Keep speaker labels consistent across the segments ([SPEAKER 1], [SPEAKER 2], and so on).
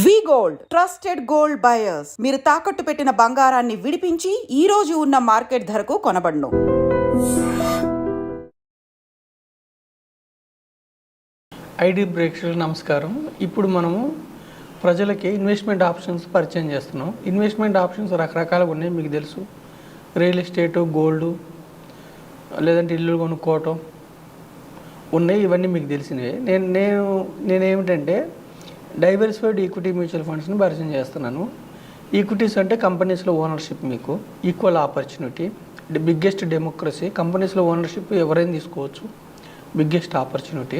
[SPEAKER 1] వి gold trusted gold buyers. మీరు తాకట్టు పెట్టిన బంగారాన్ని విడిపించి ఈ రోజు ఉన్న మార్కెట్ ధరకు కొనబడును.
[SPEAKER 2] ఐడి ప్రేక్షకులకు నమస్కారం. ఇప్పుడు మనము ప్రజలకి ఇన్వెస్ట్మెంట్ ఆప్షన్స్ పరిచయం చేస్తున్నాం. ఇన్వెస్ట్మెంట్ ఆప్షన్స్ రకరకాలుగా ఉన్నాయి, మీకు తెలుసు. రియల్ ఎస్టేటు, గోల్డు, లేదంటే ఇల్లు కొనుక్కోవటం ఉన్నాయి. ఇవన్నీ మీకు తెలిసినవే. నేనేమిటంటే డైవర్సిఫైడ్ ఈక్విటీ మ్యూచువల్ ఫండ్స్ని పరిచయం చేస్తున్నాను. ఈక్విటీస్ అంటే కంపెనీస్లో ఓనర్షిప్, మీకు ఈక్వల్ ఆపర్చునిటీ, బిగ్గెస్ట్ డెమోక్రసీ. కంపెనీస్లో ఓనర్షిప్ ఎవరైనా తీసుకోవచ్చు, బిగ్గెస్ట్ ఆపర్చునిటీ.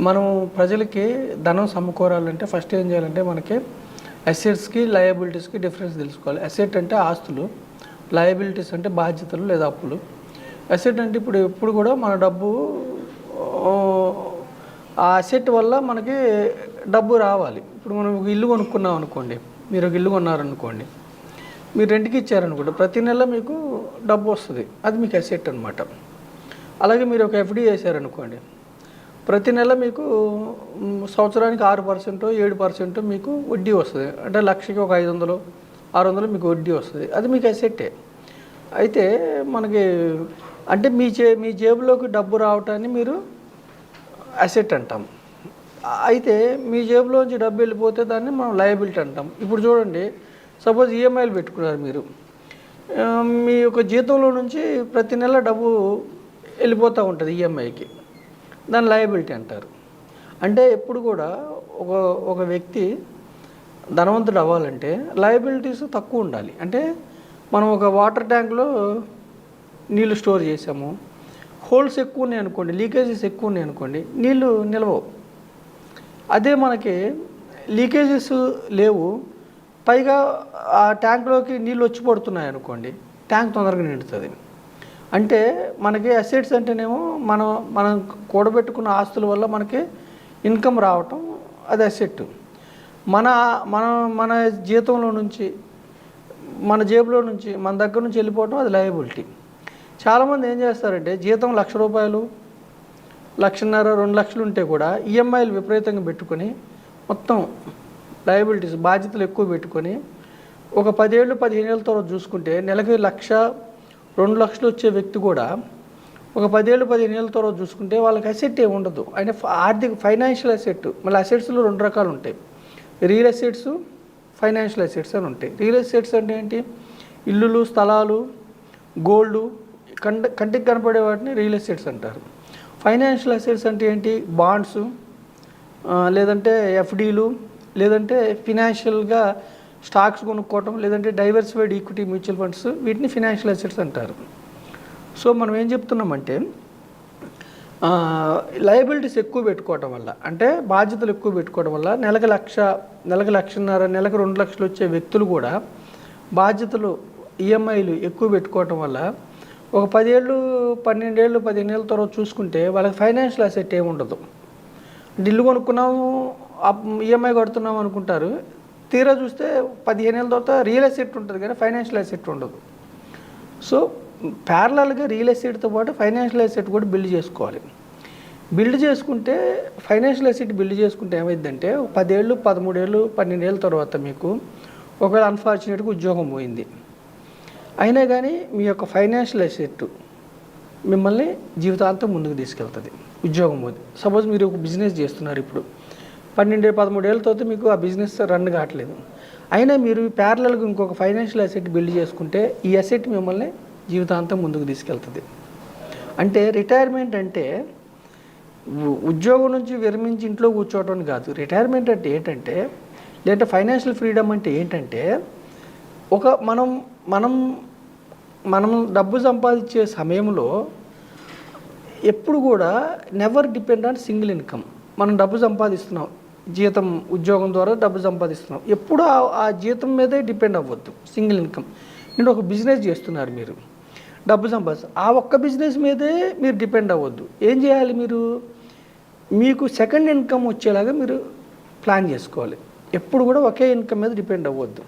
[SPEAKER 2] మనం ప్రజలకి ధనం సమకూరాలంటే ఫస్ట్ ఏం చేయాలంటే మనకి అసెట్స్కి లయబిలిటీస్కి డిఫరెన్స్ తెలుసుకోవాలి. అసెట్ అంటే ఆస్తులు, లయబిలిటీస్ అంటే బాధ్యతలు లేదా అప్పులు. అసెట్ అంటే ఎప్పుడు కూడా మన డబ్బు, ఆ అసెట్ వల్ల మనకి డబ్బు రావాలి. ఇప్పుడు మనం ఒక ఇల్లు కొనుక్కున్నాం అనుకోండి, మీరు ఒక ఇల్లు కొన్నారనుకోండి, మీరు రెంట్కి ఇచ్చారనుకోండి, ప్రతి నెల మీకు డబ్బు వస్తుంది, అది మీకు అసెట్ అనమాట. అలాగే మీరు ఒక ఎఫ్డి చేశారనుకోండి, ప్రతి నెల మీకు సంవత్సరానికి 6%, 7% మీకు వడ్డీ వస్తుంది. అంటే లక్షకి ఒక 500, 600 మీకు వడ్డీ వస్తుంది, అది మీకు అసెట్టే. అయితే మనకి అంటే మీ జేబులోకి డబ్బు రావటాన్ని మీరు అసెట్ అంటాం. అయితే మీ జేబులోంచి డబ్బు వెళ్ళిపోతే దాన్ని మనం లయబిలిటీ అంటాం. ఇప్పుడు చూడండి, సపోజ్ ఈఎంఐలు పెట్టుకున్నారు మీరు, మీ యొక్క జీతంలో నుంచి ప్రతి నెల డబ్బు వెళ్ళిపోతూ ఉంటుంది ఈఎంఐకి, దాన్ని లయబిలిటీ అంటారు. అంటే ఎప్పుడు కూడా ఒక వ్యక్తి ధనవంతుడు అవ్వాలంటే లయబిలిటీస్ తక్కువ ఉండాలి. అంటే మనం ఒక వాటర్ ట్యాంక్లో నీళ్ళు స్టోర్ చేసాము, హోల్స్ ఎక్కువ ఉన్నాయి అనుకోండి, లీకేజెస్ ఎక్కువ ఉన్నాయి అనుకోండి, నీళ్ళు నిలవవు. అదే మనకి లీకేజెస్ లేవు, పైగా ఆ ట్యాంక్లోకి నీళ్ళు వచ్చి పడుతున్నాయి అనుకోండి, ట్యాంక్ తొందరగా నిండుతుంది. అంటే మనకి అసెట్స్ అంటేనేమో మనం కూడబెట్టుకున్న ఆస్తుల వల్ల మనకి ఇన్కమ్ రావటం, అది అసెట్. మన జీతంలో నుంచి, మన జేబులో నుంచి, మన దగ్గర నుంచి వెళ్ళిపోవటం, అది లయబిలిటీ. చాలామంది ఏం చేస్తారంటే జీతం ₹1,00,000, 1,50,000, 2 లక్షలు ఉంటే కూడా ఈఎంఐలు విపరీతంగా పెట్టుకొని మొత్తం లయబిలిటీస్, బాధ్యతలు ఎక్కువ పెట్టుకొని ఒక 10 ఏళ్ళు 15 ఏళ్ళ తర్వాత చూసుకుంటే నెలకి 1,00,000, 2 లక్షలు వచ్చే వ్యక్తి కూడా ఒక 10 ఏళ్ళు 15 ఏళ్ళ తర్వాత చూసుకుంటే వాళ్ళకి అసెట్ ఏమి ఉండదు. ఆయన ఫైనాన్షియల్ అసెట్. మళ్ళీ అసెట్స్లో 2 రకాలు ఉంటాయి, రియల్ అసెట్స్, ఫైనాన్షియల్ అసెట్స్ అని ఉంటాయి. రియల్ అసెట్స్ అంటే ఏంటి? ఇల్లులు, స్థలాలు, గోల్డు, కంటికి కనపడే వాటిని రియల్ ఎస్టేట్స్ అంటారు. ఫైనాన్షియల్ అసెట్స్ అంటే ఏంటి? బాండ్స్, లేదంటే ఎఫ్డీలు, లేదంటే ఫినాన్షియల్గా స్టాక్స్ కొనుక్కోవటం, లేదంటే డైవర్సిఫైడ్ ఈక్విటీ మ్యూచువల్ ఫండ్స్, వీటిని ఫినాన్షియల్ అసెట్స్ అంటారు. సో మనం ఏం చెప్తున్నామంటే లయబిలిటీస్ ఎక్కువ పెట్టుకోవటం వల్ల, అంటే బాధ్యతలు ఎక్కువ పెట్టుకోవడం వల్ల నెలకు 1,00,000, నెలకు 1,50,000, నెలకు 2 లక్షలు వచ్చే వ్యక్తులు కూడా బాధ్యతలు, ఈఎంఐలు ఎక్కువ పెట్టుకోవటం వల్ల ఒక 10 ఏళ్ళు 12 ఏళ్ళు 15 ఏళ్ళ తర్వాత చూసుకుంటే వాళ్ళకి ఫైనాన్షియల్ అసెట్ ఏమి ఉండదు. ఇల్లు కొనుక్కున్నాము, ఈఎంఐ కడుతున్నాము అనుకుంటారు, తీరా చూస్తే 15 ఏళ్ళ తర్వాత రియల్ ఎస్టేట్ ఉంటుంది కానీ ఫైనాన్షియల్ అసెట్ ఉండదు. సో ప్యారలల్గా రియల్ ఎస్టేట్తో పాటు ఫైనాన్షియల్ అసెట్ కూడా బిల్డ్ చేసుకోవాలి. బిల్డ్ చేసుకుంటే, ఫైనాన్షియల్ అసెట్ బిల్డ్ చేసుకుంటే ఏమైందంటే 10 ఏళ్ళు 13 ఏళ్ళు 12 ఏళ్ళ తర్వాత మీకు ఒకవేళ అన్ఫార్చునేట్గా ఉద్యోగం పోయింది, అయినా కానీ మీ యొక్క ఫైనాన్షియల్ అసెట్ మిమ్మల్ని జీవితాంతం ముందుకు తీసుకెళ్తుంది. ఉద్యోగం పోదు. సపోజ్ మీరు ఒక బిజినెస్ చేస్తున్నారు, ఇప్పుడు 12-13 ఏళ్ళ తర్వాత మీకు ఆ బిజినెస్ రన్ కావట్లేదు, అయినా మీరు ప్యారలల్గా ఇంకొక ఫైనాన్షియల్ అసెట్ బిల్డ్ చేసుకుంటే ఈ అసెట్ మిమ్మల్ని జీవితాంతం ముందుకు తీసుకెళ్తుంది. అంటే రిటైర్మెంట్ అంటే ఉద్యోగం నుంచి విరమించి ఇంట్లో కూర్చోవడం కాదు. రిటైర్మెంట్ అంటే ఏంటంటే, లేదంటే ఫైనాన్షియల్ ఫ్రీడమ్ అంటే ఏంటంటే, మనం డబ్బు సంపాదించే సమయంలో ఎప్పుడు కూడా never depend on single income. మనం డబ్బు సంపాదిస్తున్నాం, జీతం, ఉద్యోగం ద్వారా డబ్బు సంపాదిస్తున్నాం, ఎప్పుడు ఆ జీతం మీదే డిపెండ్ అవ్వద్దు, సింగిల్ ఇన్కమ్. నేను ఒక బిజినెస్ చేస్తున్నారు, మీరు డబ్బు ఆ ఒక్క బిజినెస్ మీదే మీరు డిపెండ్ అవ్వద్దు. ఏం చేయాలి? మీకు సెకండ్ ఇన్కమ్ వచ్చేలాగా మీరు ప్లాన్ చేసుకోవాలి. ఎప్పుడు కూడా ఒకే ఇన్కమ్ మీద డిపెండ్ అవ్వద్దు.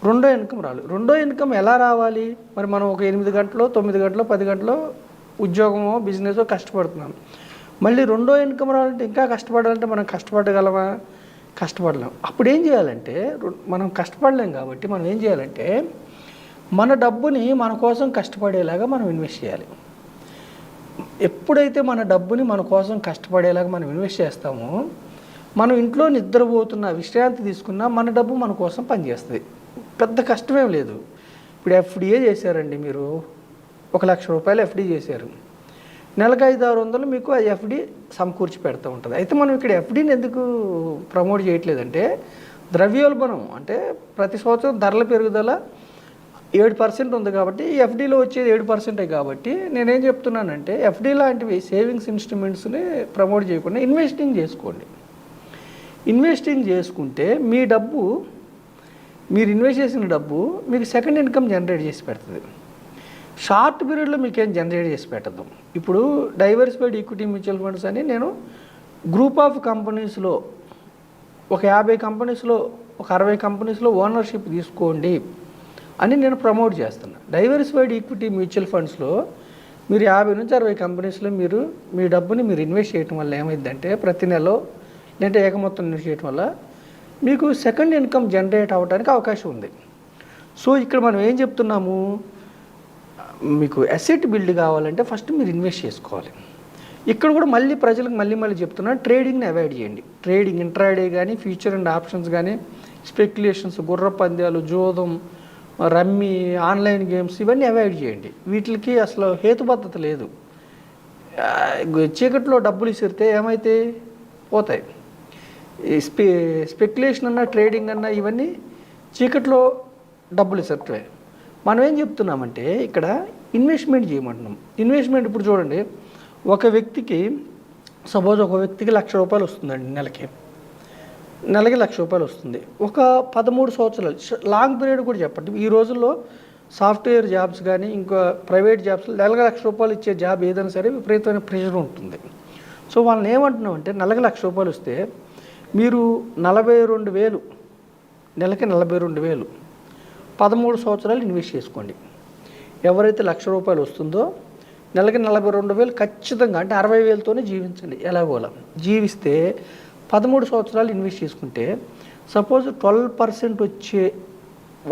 [SPEAKER 2] రెండో ఇన్కమ్ రావాలి. రెండో ఇన్కమ్ ఎలా రావాలి? మరి మనం ఒక 8 గంటలో 9 గంటలో 10 గంటలో ఉద్యోగమో బిజినెసో కష్టపడుతున్నాం, మళ్ళీ రెండో ఇన్కమ్ రావాలంటే, ఇంకా కష్టపడాలంటే మనం కష్టపడగలమా? కష్టపడలేం. అప్పుడు ఏం చేయాలంటే మనం కష్టపడలేం కాబట్టి మనం ఏం చేయాలంటే మన డబ్బుని మన కోసం కష్టపడేలాగా మనం ఇన్వెస్ట్ చేయాలి. ఎప్పుడైతే మన డబ్బుని మన కోసం కష్టపడేలాగా మనం ఇన్వెస్ట్ చేస్తామో, మనం ఇంట్లో నిద్రపోతున్న విశ్రాంతి తీసుకున్నా మన డబ్బు మన కోసం పనిచేస్తుంది. పెద్ద కష్టమేం లేదు. ఇప్పుడు ఎఫ్డిఏ చేశారండి, మీరు ₹1,00,000 ఎఫ్డి చేశారు, నెలకు 500-600 మీకు ఆ ఎఫ్డి సమకూర్చి పెడతా ఉంటుంది. అయితే మనం ఇక్కడ ఎఫ్డీని ఎందుకు ప్రమోట్ చేయట్లేదంటే, ద్రవ్యోల్బణం అంటే ప్రతి సంవత్సరం ధరల పెరుగుదల 7% ఉంది కాబట్టి ఈ ఎఫ్డీలో వచ్చేది 7% కాబట్టి నేనేం చెప్తున్నానంటే ఎఫ్డీ లాంటివి సేవింగ్స్ ఇన్స్ట్రుమెంట్స్ని ప్రమోట్ చేయకుండా ఇన్వెస్టింగ్ చేసుకోండి. ఇన్వెస్టింగ్ చేసుకుంటే మీ డబ్బు, మీరు ఇన్వెస్ట్ చేసిన డబ్బు మీకు సెకండ్ ఇన్కమ్ జనరేట్ చేసి పెడుతుంది. షార్ట్ పీరియడ్లో మీకేం జనరేట్ చేసి పెట్టదు. ఇప్పుడు డైవర్సిఫైడ్ ఈక్విటీ మ్యూచువల్ ఫండ్స్ అని నేను గ్రూప్ ఆఫ్ కంపెనీస్లో ఒక 50 కంపెనీస్లో ఒక 60 కంపెనీస్లో ఓనర్షిప్ తీసుకోండి అని నేను ప్రమోట్ చేస్తున్నా. డైవర్సిఫైడ్ ఈక్విటీ మ్యూచువల్ ఫండ్స్లో మీరు 50 నుంచి 60 కంపెనీస్లో మీరు మీ డబ్బుని మీరు ఇన్వెస్ట్ చేయడం వల్ల ఏమైందంటే ప్రతి నెలలో లేదంటే ఏకమొత్తం ఇన్వెస్ట్ చేయడం వల్ల మీకు సెకండ్ ఇన్కమ్ జనరేట్ అవ్వడానికి అవకాశం ఉంది. సో ఇక్కడ మనం ఏం చెప్తున్నాము, మీకు అసెట్ బిల్డ్ కావాలంటే ఫస్ట్ మీరు ఇన్వెస్ట్ చేసుకోవాలి. ఇక్కడ కూడా మళ్ళీ ప్రజలకు మళ్ళీ చెప్తున్నా, ట్రేడింగ్ని అవాయిడ్ చేయండి. ట్రేడింగ్ ఇంట్రాడే కానీ ఫ్యూచర్ అండ్ ఆప్షన్స్ కానీ స్పెక్యులేషన్స్, గుర్ర పందాలు, జోదం, రమ్మీ, ఆన్లైన్ గేమ్స్ ఇవన్నీ అవాయిడ్ చేయండి. వీటికి అసలు హేతుబద్ధత లేదు. చీకట్లో డబ్బులు ఇసిరితే ఏమైతే పోతాయి. స్పెక్యులేషన్ అన్నా ట్రేడింగ్ అన్నా ఇవన్నీ చీకట్లో డబ్బులు ఇసరితే. మనం ఏం చెప్తున్నామంటే ఇక్కడ ఇన్వెస్ట్మెంట్ చేయమంటున్నాం. ఇన్వెస్ట్మెంట్ ఇప్పుడు చూడండి, ఒక వ్యక్తికి సపోజ్ ఒక వ్యక్తికి ₹1,00,000 వస్తుందండి, నెలకి ₹1,00,000 వస్తుంది. ఒక 13 సంవత్సరాలు లాంగ్ పీరియడ్ కూడా చెప్పండి. ఈ రోజుల్లో సాఫ్ట్వేర్ జాబ్స్ కానీ ఇంకా ప్రైవేట్ జాబ్స్ నెలకు ₹1,00,000 ఇచ్చే జాబ్ ఏదైనా సరే విపరీతమైన ప్రెషర్ ఉంటుంది. సో వాళ్ళని ఏమంటున్నాం అంటే నెలకు ₹1,00,000 వస్తే మీరు 42,000 నెలకి 42,000 13 సంవత్సరాలు ఇన్వెస్ట్ చేసుకోండి. ఎవరైతే ₹1,00,000 వస్తుందో నెలకి 42,000 ఖచ్చితంగా అంటే 60,000తోనే జీవించండి. ఎలాగోలా జీవిస్తే 13 సంవత్సరాలు ఇన్వెస్ట్ చేసుకుంటే సపోజ్ 12% వచ్చే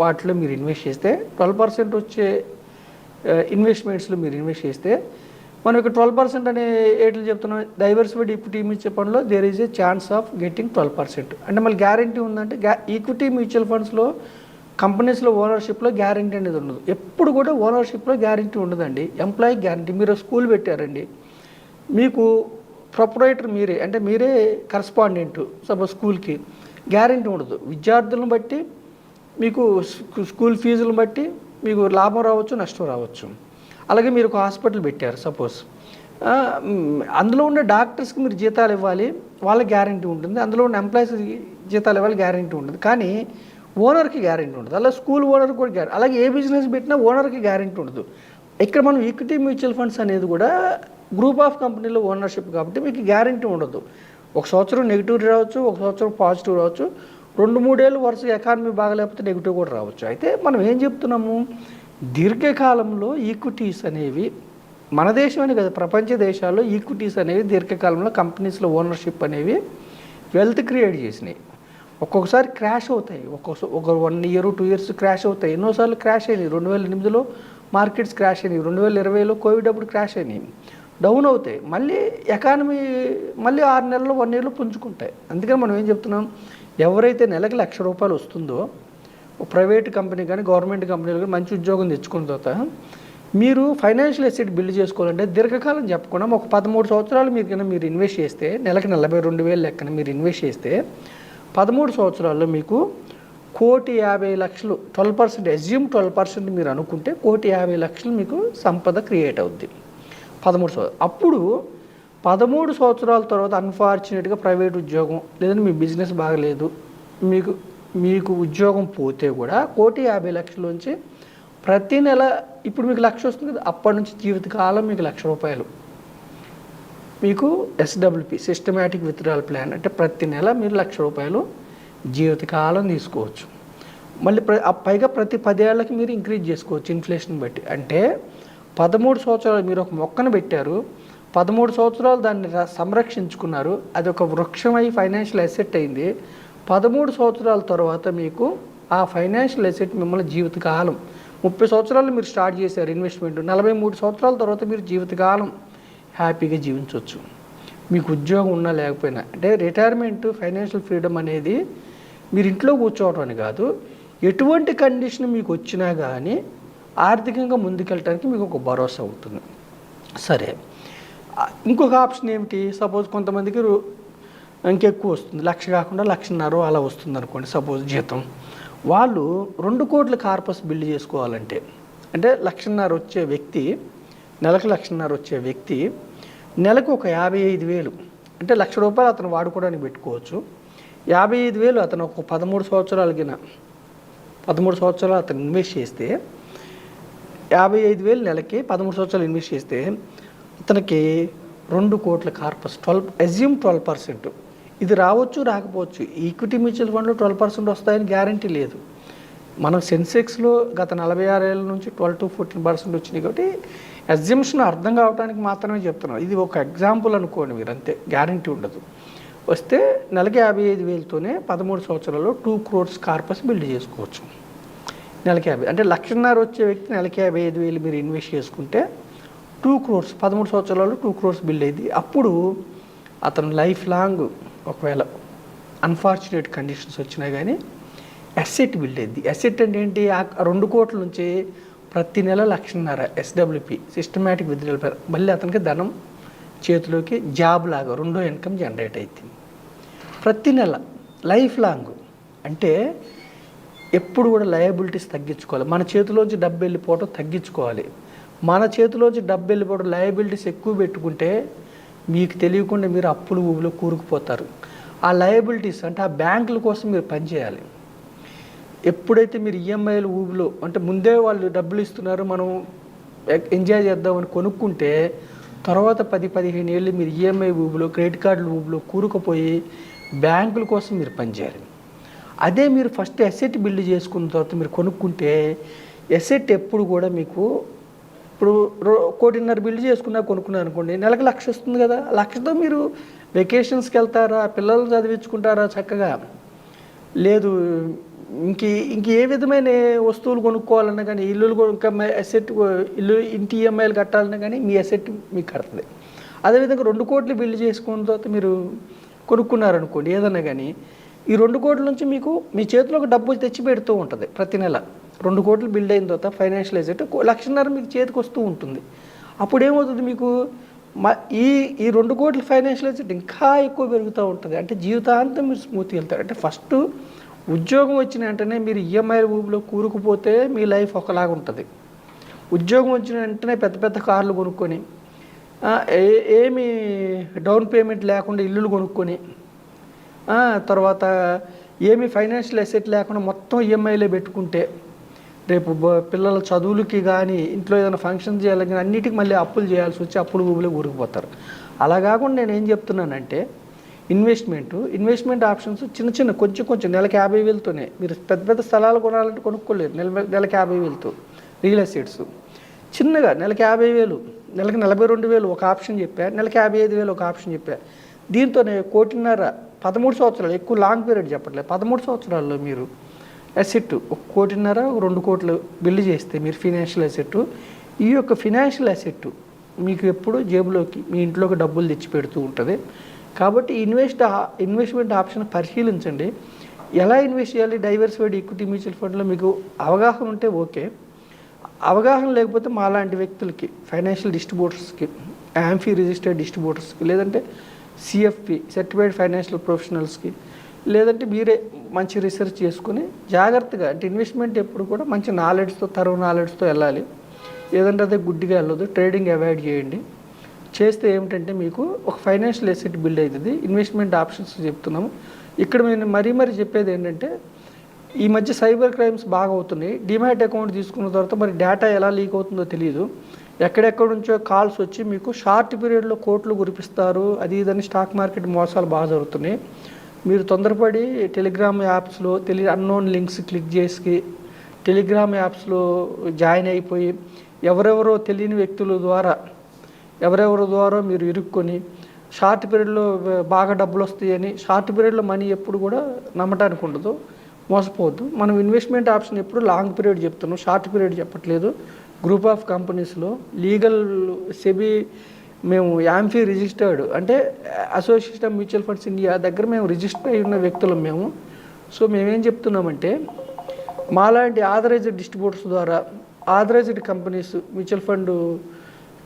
[SPEAKER 2] వాటిలో మీరు ఇన్వెస్ట్ చేస్తే 12% వచ్చే ఇన్వెస్ట్మెంట్స్లో మీరు ఇన్వెస్ట్ చేస్తే మనం ఇక్కడ 12% అనే ఏట్లు చెప్తున్నాం. డైవర్సిఫైడ్ ఈక్విటీ మ్యూచువల్ ఫండ్లో there is a chance of getting 12%. అంటే మళ్ళీ గ్యారంటీ ఉందంటే ఈక్విటీ మ్యూచువల్ ఫండ్స్లో కంపెనీస్లో ఓనర్షిప్లో గ్యారంటీ అనేది ఉండదు. ఎప్పుడు కూడా ఓనర్షిప్లో గ్యారంటీ ఉండదండి. Employee guarantee. మీరు స్కూల్ పెట్టారండి, మీకు ప్రొపరేటర్ మీరే, అంటే మీరే కరస్పాండెంట్ సపోజ్ స్కూల్కి, గ్యారంటీ ఉండదు. విద్యార్థులను బట్టి మీకు స్కూల్ ఫీజులను బట్టి మీకు లాభం రావచ్చు, నష్టం రావచ్చు. అలాగే మీరు ఒక హాస్పిటల్ పెట్టారు సపోజ్, అందులో ఉన్న డాక్టర్స్కి మీరు జీతాలు ఇవ్వాలి, వాళ్ళకి గ్యారంటీ ఉంటుంది. అందులో ఉన్న ఎంప్లాయీస్కి జీతాలు ఇవ్వాలి, గ్యారంటీ ఉంటుంది. కానీ ఓనర్కి గ్యారంటీ ఉండదు. అలా స్కూల్ ఓనర్కి కూడా గ్యారంటీ. అలాగే ఏ బిజినెస్ పెట్టినా ఓనర్కి గ్యారంటీ ఉండదు. ఇక్కడ మనం ఈక్విటీ మ్యూచువల్ ఫండ్స్ అనేది కూడా గ్రూప్ ఆఫ్ కంపెనీలో ఓనర్షిప్ కాబట్టి మీకు గ్యారంటీ ఉండదు. ఒక సంవత్సరం నెగిటివ్ రావచ్చు, ఒక సంవత్సరం పాజిటివ్ రావచ్చు, 2-3 ఏళ్ళు వరుసగా ఎకానమీ బాగలేకపోతే నెగిటివ్ కూడా రావచ్చు. అయితే మనం ఏం చెప్తున్నాము, దీర్ఘకాలంలో ఈక్విటీస్ అనేవి మన దేశం అని కదా, ప్రపంచ దేశాల్లో ఈక్విటీస్ అనేవి దీర్ఘకాలంలో కంపెనీస్లో ఓనర్షిప్ అనేవి వెల్త్ క్రియేట్ చేసినాయి. ఒక్కొక్కసారి క్రాష్ అవుతాయి, ఒక 1 year 2 years క్రాష్ అవుతాయి. ఎన్నోసార్లు క్రాష్ అయినాయి. 2008లో మార్కెట్స్ క్రాష్ అయినాయి, 2020లో కోవిడ్ అప్పుడు క్రాష్ అయినాయి, డౌన్ అవుతాయి. మళ్ళీ ఎకానమీ మళ్ళీ 6 నెలలు 1 yearలో పుంజుకుంటాయి. అందుకని మనం ఏం చెప్తున్నాం, ఎవరైతే నెలకి ₹1,00,000 వస్తుందో ప్రైవేట్ కంపెనీ కానీ గవర్నమెంట్ కంపెనీలు కానీ మంచి ఉద్యోగం తెచ్చుకున్న తర్వాత మీరు ఫైనాన్షియల్ అసెట్ బిల్డ్ చేసుకోవాలంటే దీర్ఘకాలం చెప్పకుండా ఒక 13 సంవత్సరాలు మీరు ఇన్వెస్ట్ చేస్తే నెలకి 42,000 లెక్కన మీరు ఇన్వెస్ట్ చేస్తే 13 సంవత్సరాల్లో మీకు 1,50,00,000 12% అజ్యూమ్ 12% మీరు అనుకుంటే 1,50,00,000 మీకు సంపద క్రియేట్ అవుద్ది 13 సంవత్సరాలు. అప్పుడు 13 సంవత్సరాల తర్వాత అన్ఫార్చునేట్గా ప్రైవేట్ ఉద్యోగం లేదంటే మీ బిజినెస్ బాగలేదు, మీకు ఉద్యోగం పోతే కూడా 1,50,00,000 నుంచి ప్రతి నెల ఇప్పుడు మీకు 1,00,000 వస్తుంది కదా, అప్పటి నుంచి జీవితకాలం మీకు ₹1,00,000 మీకు SWP సిస్టమాటిక్ విత్డ్రాల్ ప్లాన్ అంటే ప్రతి నెల మీరు ₹1,00,000 జీవితకాలం తీసుకోవచ్చు. మళ్ళీ పైగా ప్రతి 10 ఏళ్ళకి మీరు ఇంక్రీజ్ చేసుకోవచ్చు ఇన్ఫ్లేషన్ బట్టి. అంటే 13 సంవత్సరాలు మీరు ఒక మొక్కను పెట్టారు, 13 సంవత్సరాలు దాన్ని సంరక్షించుకున్నారు, అది ఒక వృక్షమై ఫైనాన్షియల్ అసెట్ అయింది. 13 సంవత్సరాల తర్వాత మీకు ఆ ఫైనాన్షియల్ అసెట్ మిమ్మల్ని జీవితకాలం 30 సంవత్సరాలు మీరు స్టార్ట్ చేశారు ఇన్వెస్ట్మెంట్, 43 సంవత్సరాల తర్వాత మీరు జీవితకాలం హ్యాపీగా జీవించవచ్చు. మీకు ఉద్యోగం ఉన్నా లేకపోయినా. అంటే రిటైర్మెంట్ ఫైనాన్షియల్ ఫ్రీడమ్ అనేది మీరు ఇంట్లో కూర్చోవడం అని కాదు, ఎటువంటి కండిషన్ మీకు వచ్చినా కానీ ఆర్థికంగా ముందుకెళ్ళడానికి మీకు ఒక భరోసా అవుతుంది. సరే, ఇంకొక ఆప్షన్ ఏమిటి? సపోజ్ కొంతమందికి ఇంకెక్కువ వస్తుంది, 1,00,000 కాకుండా 1,50,000 అలా వస్తుంది అనుకోండి సపోజ్ జీతం. వాళ్ళు 2 కోట్ల కార్పస్ బిల్డ్ చేసుకోవాలంటే, అంటే 1,50,000 వచ్చే వ్యక్తి, నెలకు 1,50,000 వచ్చే వ్యక్తి నెలకు ఒక 55,000, అంటే ₹1,00,000 అతను వాడుకోవడానికి పెట్టుకోవచ్చు. 55,000 అతను ఒక 13 సంవత్సరాలు అతను ఇన్వెస్ట్ చేస్తే, 55,000 నెలకి 13 సంవత్సరాలు ఇన్వెస్ట్ చేస్తే అతనికి 2 కోట్ల కార్పస్, 12%. ఇది రావచ్చు రాకపోవచ్చు. ఈక్విటీ మ్యూచువల్ ఫండ్లో 12% వస్తాయని గ్యారంటీ లేదు. మనం సెన్సెక్స్లో గత 46 ఏళ్ళ నుంచి 12 to 14% వచ్చినాయి. కాబట్టి అజ్యూమ్షన్ అర్థం కావడానికి మాత్రమే చెప్తున్నాను. ఇది ఒక ఎగ్జాంపుల్ అనుకోండి మీరు, అంతే, గ్యారంటీ ఉండదు. వస్తే నెలకి 55,000తోనే 13 సంవత్సరాల్లో 2 crores కార్పస్ బిల్డ్ చేసుకోవచ్చు. నెలకి 50, అంటే 1,50,000 వచ్చే వ్యక్తి నెలకి 55,000 మీరు ఇన్వెస్ట్ చేసుకుంటే 2 crores 13 సంవత్సరాల్లో 2 crores బిల్డ్ అయింది. అప్పుడు అతను లైఫ్ లాంగ్, ఒకవేళ అన్ఫార్చునేట్ కండిషన్స్ వచ్చినా కానీ అసెట్ బిల్డ్ అయింది. అసెట్ అంటే ఏంటి? ఆ 2 కోట్ల నుంచి ప్రతి నెల 1,50,000 SWP, సిస్టమేటిక్ విత్డ్రాయల్, మళ్ళీ అతనికి ధనం చేతిలోకి జాబ్ లాగా రెండో ఇన్కమ్ జనరేట్ అవుతుంది ప్రతి నెల, లైఫ్ లాంగ్. అంటే ఎప్పుడు కూడా లయబిలిటీస్ తగ్గించుకోవాలి. మన చేతిలోంచి డబ్బు వెళ్ళిపోవడం తగ్గించుకోవాలి. మన చేతిలోంచి డబ్బు వెళ్ళిపోవడం, లయబిలిటీస్ ఎక్కువ పెట్టుకుంటే మీకు తెలియకుండా మీరు అప్పులు ఊబిలో కూరుకుపోతారు. ఆ లయబిలిటీస్ అంటే ఆ బ్యాంకుల కోసం మీరు పనిచేయాలి. ఎప్పుడైతే మీరు ఈఎంఐలు ఊబిలో, అంటే ముందే వాళ్ళు డబ్బులు ఇస్తున్నారు, మనం ఎంజాయ్ చేద్దామని కొనుక్కుంటే తర్వాత 10-15 ఏళ్ళు మీరు ఈఎంఐ ఊబిలో, క్రెడిట్ కార్డుల ఊబిలో కూరుకుపోయి బ్యాంకుల కోసం మీరు పనిచేయాలి. అదే మీరు ఫస్ట్ అసెట్ బిల్డ్ చేసుకున్న తర్వాత మీరు కొనుక్కుంటే, అసెట్ ఎప్పుడు కూడా మీకు, ఇప్పుడు 1.5 కోటి బిల్డ్ కొనుక్కున్నారు అనుకోండి, నెలకు 1,00,000 వస్తుంది కదా. 1,00,000తో మీరు వెకేషన్స్కి వెళ్తారా, పిల్లలు చదివించుకుంటారా చక్కగా? లేదు, ఏ విధమైన వస్తువులు కొనుక్కోవాలన్నా కానీ, ఇంకా అసెట్, ఇంటి ఈఎంఐలు కట్టాలన్నా కానీ మీ అసెట్ మీకు కడుతుంది. అదేవిధంగా 2 కోట్లు బిల్డ్ చేసుకున్న తర్వాత మీరు కొనుక్కున్నారనుకోండి ఏదన్నా కానీ, ఈ 2 కోట్ల నుంచి మీకు మీ చేతిలోకి డబ్బు తెచ్చి పెడుతూ ఉంటుంది ప్రతి నెల. 2 కోట్లు బిల్డ్ అయిన తర్వాత ఫైనాన్షియల్ అసెట్ 1,50,000 మీకు చేతికి వస్తూ ఉంటుంది. అప్పుడు ఏమవుతుంది మీకు, ఈ 2 కోట్ల ఫైనాన్షియల్ అసెట్ ఇంకా ఎక్కువ పెరుగుతూ ఉంటుంది. అంటే జీవితాంతం మీరు స్మూత్గా వెళ్తారు. అంటే ఫస్ట్ ఉద్యోగం వచ్చిన వెంటనే మీరు ఈఎంఐ ఊబిలో కూరుకుపోతే మీ లైఫ్ ఒకలాగా ఉంటుంది. ఉద్యోగం వచ్చిన వెంటనే పెద్ద పెద్ద కార్లు కొనుక్కొని, ఏమి డౌన్ పేమెంట్ లేకుండా ఇల్లులు కొనుక్కొని, తర్వాత ఏమి ఫైనాన్షియల్ అసెట్ లేకుండా మొత్తం ఈఎంఐలే పెట్టుకుంటే, రేపు పిల్లల చదువులకి కానీ, ఇంట్లో ఏదైనా ఫంక్షన్ చేయాలని కానీ అన్నిటికీ మళ్ళీ అప్పులు చేయాల్సి వచ్చి అప్పులు ఊబిలో కూరుకుపోతారు. అలా కాకుండా నేను ఏం చెప్తున్నానంటే, ఇన్వెస్ట్మెంట్ ఆప్షన్స్ చిన్న కొంచెం నెలకి 50,000తోనే మీరు పెద్ద స్థలాలు కొనాలంటే కొనుక్కోలేరు. నెలకి 50,000తో రియల్ ఎస్టేట్స్ చిన్నగా నెలకి 50,000, నెలకి 42,000 ఒక ఆప్షన్ చెప్పా, నెలకి 55,000 ఒక ఆప్షన్ చెప్పా. దీంతోనే 1.5 కోటి 13 సంవత్సరాలు, ఎక్కువ లాంగ్ పీరియడ్ చెప్పట్లేదు, 13 సంవత్సరాల్లో మీరు అసెట్ 1.5 కోటి 2 కోట్లు బిల్డ్ చేస్తే మీరు ఫినాన్షియల్ అసెట్, ఈ యొక్క ఫినాన్షియల్ అసెట్ మీకు ఎప్పుడు జేబులోకి, మీ ఇంట్లోకి డబ్బులు తెచ్చి పెడుతూ ఉంటుంది. కాబట్టి ఇన్వెస్ట్మెంట్ ఆప్షన్ పరిశీలించండి. ఎలా ఇన్వెస్ట్ చేయాలి? డైవర్సిఫైడ్ ఈక్విటీ మ్యూచువల్ ఫండ్లో మీకు అవగాహన ఉంటే ఓకే. అవగాహన లేకపోతే మాలాంటి వ్యక్తులకి, ఫైనాన్షియల్ డిస్ట్రిబ్యూటర్స్కి, యాంఫీ రిజిస్టర్డ్ డిస్ట్రిబ్యూటర్స్కి, లేదంటే సిఎఫ్పి సర్టిఫైడ్ ఫైనాన్షియల్ ప్రొఫెషనల్స్కి, లేదంటే మీరే మంచి రీసెర్చ్ చేసుకుని జాగ్రత్తగా, అంటే ఇన్వెస్ట్మెంట్ ఎప్పుడు కూడా మంచి నాలెడ్జ్తో, తరువు నాలెడ్జ్తో వెళ్ళాలి. ఏదంటే అదే గుడ్డిగా వెళ్ళదు. ట్రేడింగ్ అవాయిడ్ చేయండి. చేస్తే ఏమిటంటే మీకు ఒక ఫైనాన్షియల్ అసెట్ బిల్డ్ అవుతుంది. ఇన్వెస్ట్మెంట్ ఆప్షన్స్ చెప్తున్నాము. ఇక్కడ నేను మరీ చెప్పేది ఏంటంటే, ఈ మధ్య సైబర్ క్రైమ్స్ బాగా అవుతున్నాయి. డిమాట్ అకౌంట్ తీసుకున్న తర్వాత మరి డేటా ఎలా లీక్ అవుతుందో తెలియదు. ఎక్కడెక్కడ నుంచో కాల్స్ వచ్చి మీకు షార్ట్ పీరియడ్లో కోట్లు కురిపిస్తారు, అది ఇదని స్టాక్ మార్కెట్ మోసాలు బాగా జరుగుతున్నాయి. మీరు తొందరపడి టెలిగ్రామ్ యాప్స్లో అన్నోన్ లింక్స్ క్లిక్ చేసి టెలిగ్రామ్ యాప్స్లో జాయిన్ అయిపోయి ఎవరెవరో తెలియని వ్యక్తుల ద్వారా మీరు ఇరుక్కొని షార్ట్ పీరియడ్లో బాగా డబ్బులు వస్తాయని షార్ట్ పీరియడ్లో మనీ ఎప్పుడు కూడా నమ్మటానికి ఉండదు, మోసపోవద్దు. మనం ఇన్వెస్ట్మెంట్ ఆప్షన్ ఎప్పుడు లాంగ్ పీరియడ్ చెప్తున్నాం, షార్ట్ పీరియడ్ చెప్పట్లేదు. గ్రూప్ ఆఫ్ కంపెనీస్లో లీగల్ సెబీ మేము యాంఫీ రిజిస్టర్డ్ అంటే association of mutual funds India దగ్గర మేము రిజిస్టర్ అయి ఉన్న వ్యక్తులం మేము. సో మేమేం చెప్తున్నామంటే మాలాంటి ఆథరైజ్డ్ డిస్ట్రిబ్యూటర్స్ ద్వారా authorised companies mutual fund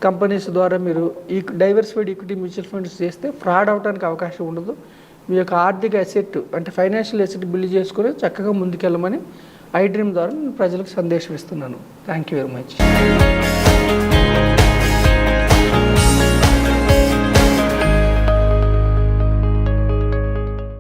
[SPEAKER 2] companies ద్వారా మీరు ఈ డైవర్సిఫైడ్ ఈక్విటీ మ్యూచువల్ ఫండ్స్ చేస్తే ఫ్రాడ్ అవడానికి అవకాశం ఉండదు. మీ యొక్క ఆర్థిక అసెట్ అంటే ఫైనాన్షియల్ అసెట్ బిల్డ్ చేసుకొని చక్కగా ముందుకెళ్ళమని ఐ డ్రీమ్ ద్వారా నేను ప్రజలకు సందేశం ఇస్తున్నాను. Thank you very much.